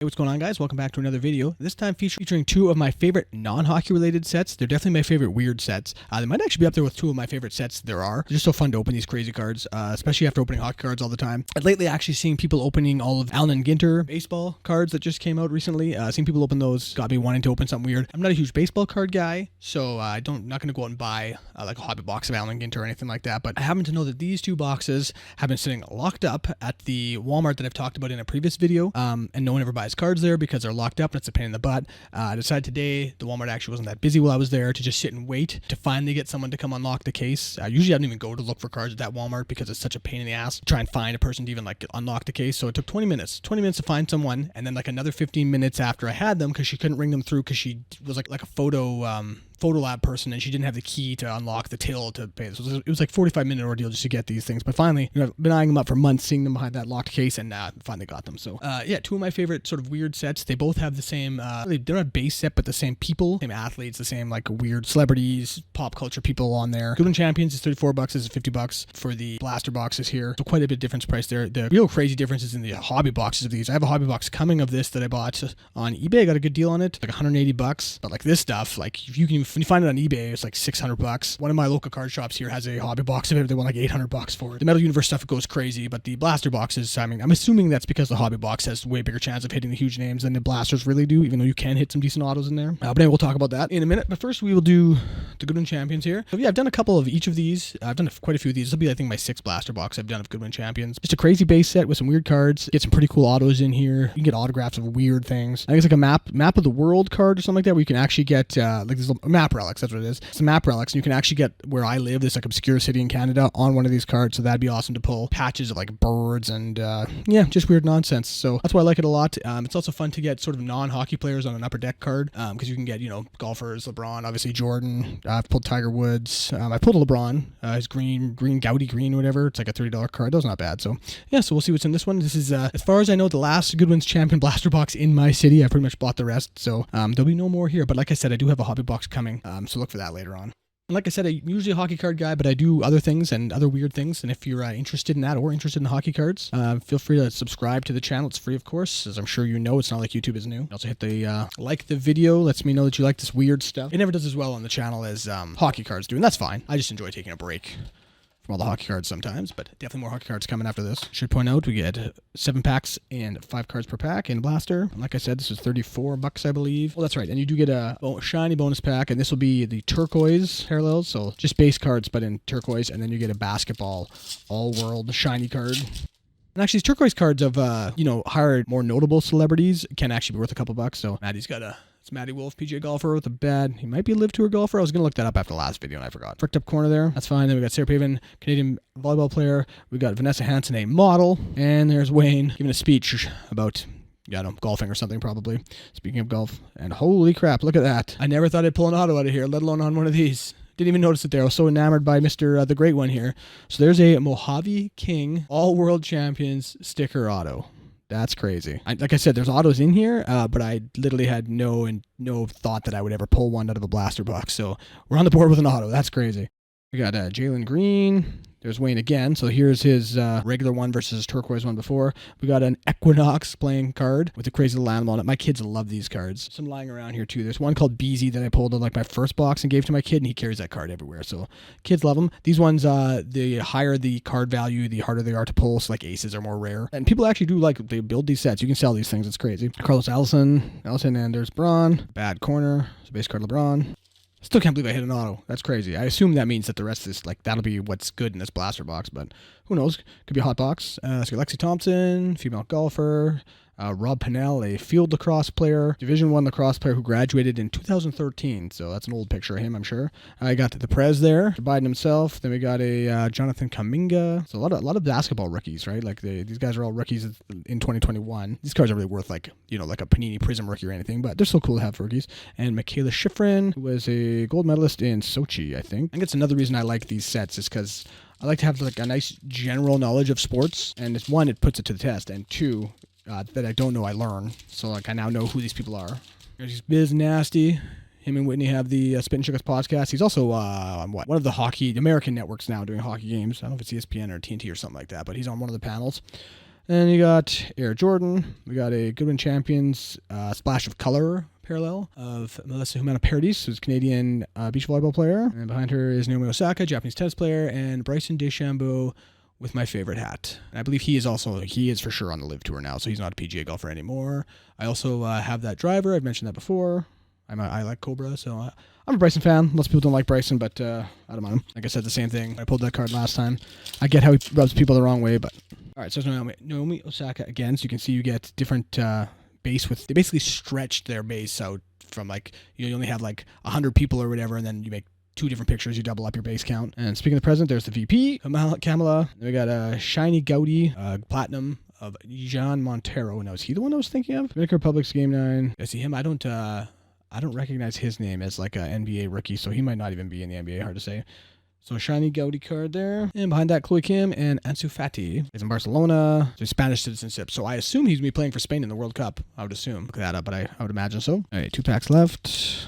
Hey, what's going on, guys? Welcome back to another video. This time featuring two of my favorite non-hockey related sets. They're definitely my favorite weird sets. They might actually be up there with two of my favorite sets there are. They're just so fun to open these crazy cards, especially after opening hockey cards all the time. And lately, actually seeing people opening all of Allen and Ginter baseball cards that just came out recently. Seeing people open those got me wanting to open something weird. I'm not a huge baseball card guy, so not going to go out and buy like a hobby box of Allen and Ginter or anything like that. But I happen to know that these two boxes have been sitting locked up at the Walmart that I've talked about in a previous video, and no one ever buys cards there because they're locked up and it's a pain in the butt. I decided today the Walmart actually wasn't that busy while I was there to just sit and wait to finally get someone to come unlock the case. Usually I don't even go to look for cards at that Walmart because it's such a pain in the ass to try and find a person to even like unlock the case. So it took 20 minutes to find someone, and then like another 15 minutes after I had them because she couldn't ring them through because she was like a photo lab person and she didn't have the key to unlock the till to pay. So it was like 45-minute ordeal just to get these things. But finally, I've been eyeing them up for months, seeing them behind that locked case, and finally got them. So yeah, two of my favorite sort of weird sets. They both have the same, they're not base set, but the same people, same athletes, the same like weird celebrities, pop culture people on there. Goodwin Champions is $34, this is $50 for the blaster boxes here. So quite a bit difference price there. The real crazy difference is in the hobby boxes of these. I have a hobby box coming of this that I bought on eBay. I got a good deal on it, like $180. But like this stuff, like if you find it on eBay, it's like $600. One of my local card shops here has a hobby box of it. They want like $800 for it. The Metal Universe stuff goes crazy, but the blaster boxes, I mean, I'm assuming that's because the hobby box has way bigger chance of hitting the huge names than the blasters really do, even though you can hit some decent autos in there. But anyway, we'll talk about that in a minute. But first, we will do the Goodwin Champions here. So yeah, I've done a couple of each of these. I've done quite a few of these. This will be, I think, my 6th blaster box I've done of Goodwin Champions. Just a crazy base set with some weird cards. Get some pretty cool autos in here. You can get autographs of weird things. I think it's like a map of the world card or something like that, where you can actually get like these little map relics. That's what it is. It's a map relics, and you can actually get where I live, this like obscure city in Canada, on one of these cards. So that'd be awesome to pull patches of like birds and yeah, just weird nonsense. So that's why I like it a lot. It's also fun to get sort of non-hockey players on an upper deck card because you can get, golfers, LeBron, obviously Jordan. I've pulled Tiger Woods. I pulled a LeBron, his green Gaudy green, whatever. It's like a $30 card. That was not bad. So yeah, so we'll see what's in this one. This is, as far as I know, the last Goodwin's Champion blaster box in my city. I pretty much bought the rest. So there'll be no more here. But like I said, I do have a hobby box coming. So look for that later on. And like I said, I'm usually a hockey card guy, but I do other things and other weird things. And if you're interested in that or interested in hockey cards, feel free to subscribe to the channel. It's free, of course, as I'm sure you know. It's not like YouTube is new. Also hit the like the video. Lets me know that you like this weird stuff. It never does as well on the channel as hockey cards do, and that's fine. I just enjoy taking a break from all the hockey cards sometimes, but definitely more hockey cards coming after this. Should point out we get 7 packs and 5 cards per pack in blaster. And like I said, this is $34, I believe. Well, that's right. And you do get a shiny bonus pack, and this will be the turquoise parallels, so just base cards but in turquoise, and then you get a basketball all-world shiny card. And actually, these turquoise cards of higher, more notable celebrities can actually be worth a couple bucks. So Maddie's got it's Matty Wolf, PGA golfer with a bad. He might be a Live Tour golfer. I was going to look that up after the last video and I forgot. Fricked up corner there. That's fine. Then we got Sarah Pavan, Canadian volleyball player. We got Vanessa Hansen, a model. And there's Wayne giving a speech about, golfing or something probably. Speaking of golf. And holy crap, look at that. I never thought I'd pull an auto out of here, let alone on one of these. Didn't even notice it there. I was so enamored by Mr. The Great One here. So there's a Mojave King All-World Champions sticker auto. That's crazy. Like I said, there's autos in here, but I literally had no thought that I would ever pull one out of a blaster box. So we're on the board with an auto. That's crazy. We got Jalen Green. There's Wayne again. So here's his regular one versus his turquoise one before. We got an Equinox playing card with a crazy little animal on it. My kids love these cards. Some lying around here too. There's one called Beezy that I pulled in like my first box and gave to my kid, and he carries that card everywhere. So kids love them. These ones, the higher the card value, the harder they are to pull. So like aces are more rare. And people actually do they build these sets. You can sell these things. It's crazy. Carlos Allison, and there's Braun. Bad corner. So base card LeBron. Still can't believe I hit an auto. That's crazy. I assume that means that the rest is that'll be what's good in this blaster box, but who knows? Could be a hot box. So Lexi Thompson, female golfer. Rob Pennell, a field lacrosse player, Division I lacrosse player who graduated in 2013. So that's an old picture of him, I'm sure. I got the Prez there, Biden himself. Then we got a Jonathan Kuminga. So a lot of basketball rookies, right? Like these guys are all rookies in 2021. These cards are really worth like a Panini Prism rookie or anything, but they're so cool to have for rookies. And Michaela Schifrin, who was a gold medalist in Sochi, I think. I think it's another reason I like these sets is because I like to have like a nice general knowledge of sports. And it's one, it puts it to the test, and two, that I don't know, I learn. So I now know who these people are. There's Biz Nasty. Him and Whitney have the Spit and Chicks podcast. He's also on one of the American networks now doing hockey games. I don't know if it's ESPN or TNT or something like that, but he's on one of the panels. Then you got Air Jordan. We got a Goodwin Champions Splash of Color parallel of Melissa Humana Paradis, who's a Canadian beach volleyball player. And behind her is Naomi Osaka, Japanese tennis player, and Bryson DeChambeau with my favorite hat. And I believe he is for sure on the LIV Tour now, so he's not a PGA golfer anymore. I also have that driver. I've mentioned that before. I like Cobra, so I'm a Bryson fan. Lots of people don't like Bryson, but I don't mind him. Like I said, the same thing. I pulled that card last time. I get how he rubs people the wrong way, but... All right, so it's Naomi Osaka again. So you can see you get different base with... They basically stretched their base out from like... You only have like 100 people or whatever, and then you make 2 different pictures. You double up your base count. And speaking of the present, there's the VP, Kamala. Then we got a Shiny Gaudi, Platinum of Jean Montero. Now, is he the one I was thinking of? Dominican Republic's Game 9. I see him. I don't recognize his name as like an NBA rookie, so he might not even be in the NBA, hard to say. So a Shiny Gaudi card there. And behind that, Chloe Kim and Ansu Fati. He's in Barcelona. So Spanish citizenship. So I assume he's going to be playing for Spain in the World Cup. I would assume. Look that up, but I would imagine so. All right, 2 packs left.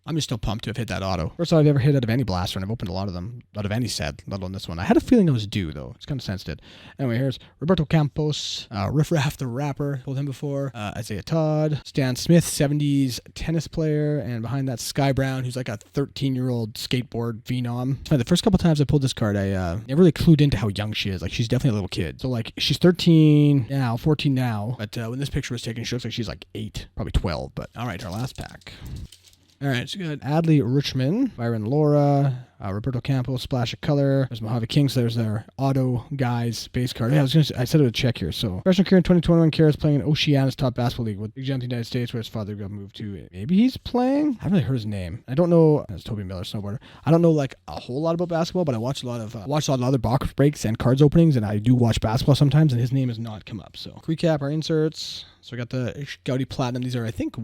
I'm just still pumped to have hit that auto. First I've ever hit out of any blaster, and I've opened a lot of them, out of any set, let alone this one. I had a feeling I was due, though. It's kind of sensed it. Anyway, here's Roberto Campos, Riff Raff the Rapper, told him before, Isaiah Todd, Stan Smith, 70s tennis player, and behind that, Sky Brown, who's like a 13-year-old skateboard phenom. It's funny, the first couple times I pulled this card, I never really clued into how young she is. Like, she's definitely a little kid. So, like, she's 13 now, 14 now, but when this picture was taken, she looks like she's like 8, probably 12, but all right, our last pack. All right, so we got Adley Richmond, Byron Laura, Roberto Campos, Splash of Color. There's Mojave Kings. There's their auto guys base card. Yeah, I said it would check here. So, freshman career in 2021, Kara's playing in Oceania's top basketball league with Big Jump in the United States, where his father got moved to. Maybe he's playing? I haven't really heard his name. I don't know. It's Toby Miller, snowboarder. I don't know like a whole lot about basketball, but I watch a lot of other box breaks and cards openings, and I do watch basketball sometimes, and his name has not come up. So, recap our inserts. So we got the Gaudi Platinum. These are, I think, so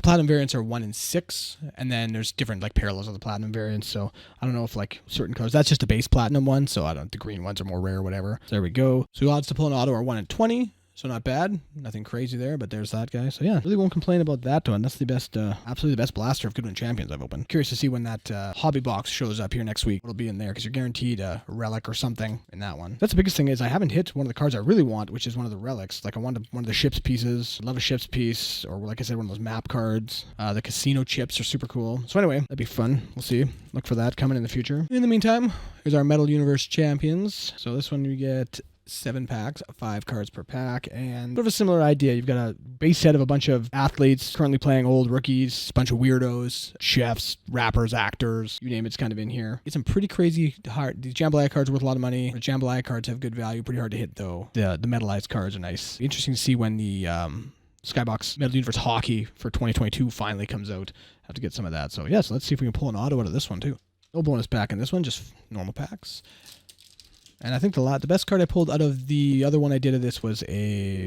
Platinum variants are 1 in 6, and then there's different like parallels of the Platinum variants. So I don't know if like certain colors. That's just a base Platinum one, so the green ones are more rare or whatever. So there we go. So the odds to pull an auto are 1 in 20. So not bad. Nothing crazy there, but there's that guy. So yeah, really won't complain about that one. That's the best, absolutely the best blaster of Goodwin Champions I've opened. Curious to see when that hobby box shows up here next week. It'll be in there because you're guaranteed a relic or something in that one. That's the biggest thing is I haven't hit one of the cards I really want, which is one of the relics. Like I want one of the ship's pieces. I love a ship's piece, or like I said, one of those map cards. The casino chips are super cool. So anyway, that'd be fun. We'll see. Look for that coming in the future. In the meantime, here's our Metal Universe Champions. So this one you get 7 packs, 5 cards per pack, and sort of a similar idea. You've got a base set of a bunch of athletes currently playing, old rookies, a bunch of weirdos, chefs, rappers, actors, you name it's kind of in here. Get some pretty crazy hard. These jambalaya cards are worth a lot of money. The jambalaya cards have good value, pretty hard to hit though. The metallized cards are nice. Interesting to see when the SkyBox Metal Universe Hockey for 2022 finally comes out. Have to get some of that. So yes, let's see if we can pull an auto out of this one too. No bonus pack in this one, just normal packs. And I think the best card I pulled out of the other one I did of this was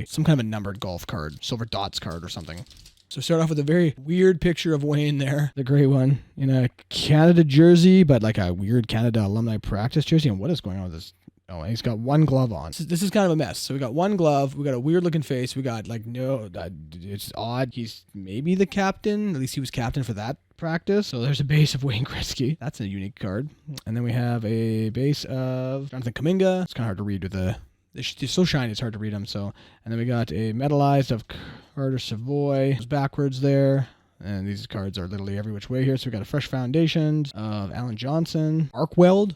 some kind of a numbered golf card, silver dots card or something. So start off with a very weird picture of Wayne there, the gray one, in a Canada jersey, but like a weird Canada alumni practice jersey. And what is going on with this? Oh, and he's got one glove on. This is kind of a mess. So we got one glove. We got a weird looking face. We got like it's odd. He's maybe the captain. At least he was captain for that practice. So there's a base of Wayne Gretzky. That's a unique card. And then we have a base of Jonathan Kuminga. It's kind of hard to read with they're so shiny. It's hard to read them. So, and then we got a metallized of Carter Savoy. It's backwards there. And these cards are literally every which way here. So we got a fresh foundations of Alan Johnson, Arkweld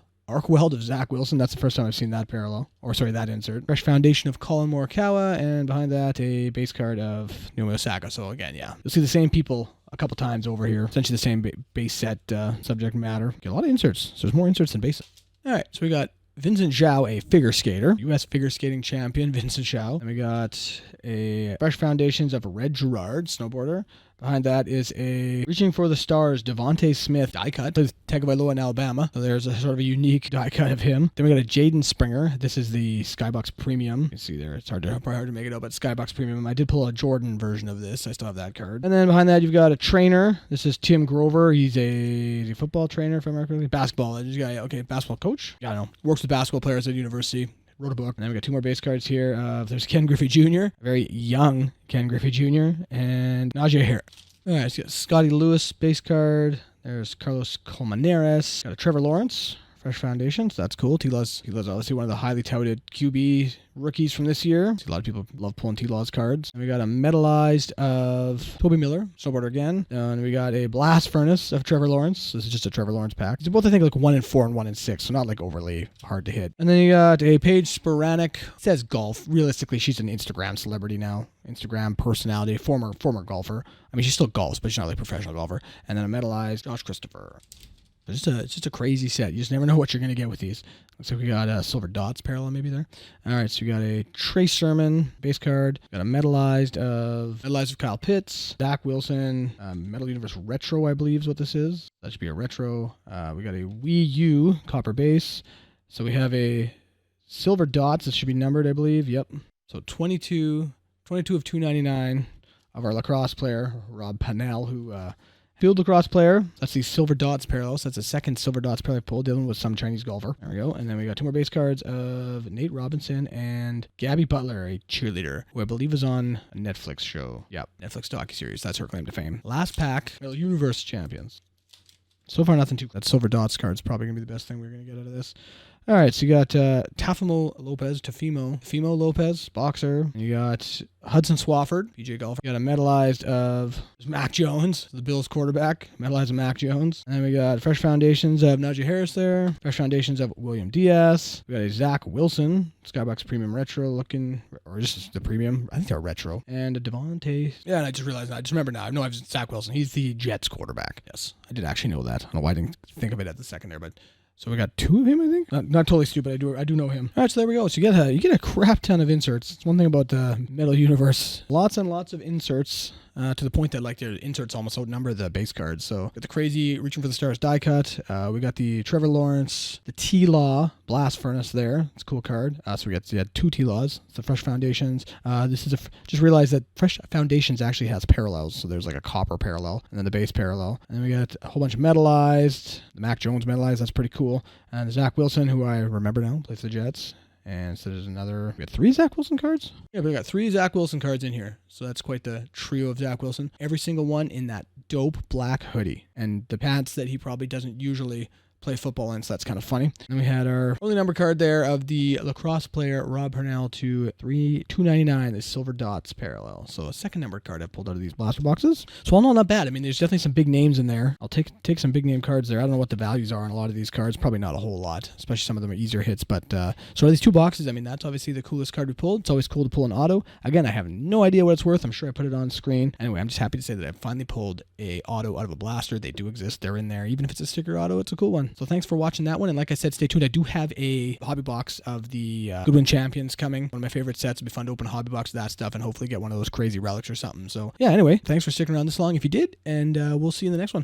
of Zach Wilson. That's the first time I've seen that parallel. Or sorry, that insert. Fresh foundation of Colin Morikawa, and behind that, a base card of Naomi Osaka. So again, yeah, you'll see the same people a couple times over here. Essentially the same base set subject matter. Get a lot of inserts. So there's more inserts than bases. All right, so we got Vincent Zhao, a figure skater, U.S. figure skating champion, Vincent Zhao. And we got a fresh foundations of Red Gerard, snowboarder. Behind that is a Reaching for the Stars, Devontae Smith die cut. Plays Tagovailoa in Alabama. So there's a sort of a unique die cut of him. Then we got a Jaden Springer. This is the SkyBox Premium. You can see there, it's probably hard to make it out, but SkyBox Premium. I did pull a Jordan version of this. I still have that card. And then behind that, you've got a trainer. This is Tim Grover. He's a football trainer, if I remember correctly. Basketball. Okay, basketball coach. Yeah, I don't know. Works with basketball players at university. Wrote a book. And then we got 2 more base cards here. There's Ken Griffey Jr., a very young Ken Griffey Jr., and Najee Harris. All right, so got Scotty Lewis base card. There's Carlos Colmenares. Got a Trevor Lawrence Fresh Foundations. That's cool. T-Law's obviously one of the highly touted QB rookies from this year. See, a lot of people love pulling T-Law's cards. And we got a metallized of Toby Miller, snowboarder again. And we got a Blast Furnace of Trevor Lawrence. This is just a Trevor Lawrence pack. These are both, I think, like 1 in 4 and 1 in 6, so not like overly hard to hit. And then you got a Paige Sporanic. It says golf. Realistically, she's an Instagram celebrity now. Instagram personality, former golfer. I mean, she still golfs, but she's not like a professional golfer. And then a metallized Josh Christopher. It's just a crazy set. You just never know what you're going to get with these. Looks like we got a Silver Dots parallel maybe there. All right, so we got a Trey Sermon base card. Got a metallized of Kyle Pitts, Zach Wilson, Metal Universe Retro, I believe is what this is. That should be a retro. We got a Wii U copper base. So we have a Silver Dots. This should be numbered, I believe. Yep. So 22 of 299 of our lacrosse player, Rob Pannell, who... Field lacrosse player. That's the Silver Dots parallels. That's the second Silver Dots parallel pull. Dealing with some Chinese golfer. There we go. And then we got 2 more base cards of Nate Robinson and Gabby Butler, a cheerleader, who I believe is on a Netflix show. Yep, Netflix docuseries. That's her claim to fame. Last pack, Universe Champions. So far, nothing too... That Silver Dots card's probably going to be the best thing we're going to get out of this. All right, so you got Tafimo Lopez, boxer. You got Hudson Swafford, PJ golfer. You got a metallized of Mac Jones, the Bills quarterback. Metallized of Mac Jones. And then we got Fresh Foundations of Najee Harris there. Fresh Foundations of William Diaz. We got a Zach Wilson, SkyBox Premium Retro looking, or just the Premium. I think they're Retro. And a Devontae. Yeah, and I just realized, I just remember now. I know I've Zach Wilson. He's the Jets quarterback. Yes, I did actually know that. I don't know why I didn't think of it at the second there, but... So we got 2 of him, I think. Not totally stupid. I do know him. All right, so there we go. So you get a crap ton of inserts. It's one thing about the Metal Universe. Lots and lots of inserts. To the point that like their inserts almost outnumber the base cards. So got the crazy Reaching for the Stars die cut. We got the Trevor Lawrence, the T-Law Blast Furnace there. It's a cool card. So we had 2 T-Laws. It's the Fresh Foundations. This is just realized that Fresh Foundations actually has parallels. So there's like a copper parallel and then the base parallel. And then we got a whole bunch of metallized. The Mac Jones metallized. That's pretty cool. And Zach Wilson, who I remember now, plays the Jets. And so there's another... We got 3 Zach Wilson cards? Yeah, we got 3 Zach Wilson cards in here. So that's quite the trio of Zach Wilson. Every single one in that dope black hoodie. And the pants that he probably doesn't usually play football in, so that's kind of funny. And we had our only number card there of the lacrosse player Rob Purnell to 299, the Silver Dots parallel. So a second numbered card I pulled out of these blaster boxes. So all in all, not bad. I mean, there's definitely some big names in there. I'll take some big name cards there. I don't know what the values are on a lot of these cards. Probably not a whole lot, especially some of them are easier hits. But so are these 2 boxes. I mean, that's obviously the coolest card we pulled. It's always cool to pull an auto. Again, I have no idea what it's worth. I'm sure I put it on screen. Anyway, I'm just happy to say that I finally pulled a auto out of a blaster. They do exist. They're in there. Even if it's a sticker auto, it's a cool one. So thanks for watching that one. And like I said, stay tuned. I do have a hobby box of the Goodwin Champions coming. One of my favorite sets. It'd be fun to open a hobby box of that stuff and hopefully get one of those crazy relics or something. So yeah, anyway, thanks for sticking around this long if you did. And we'll see you in the next one.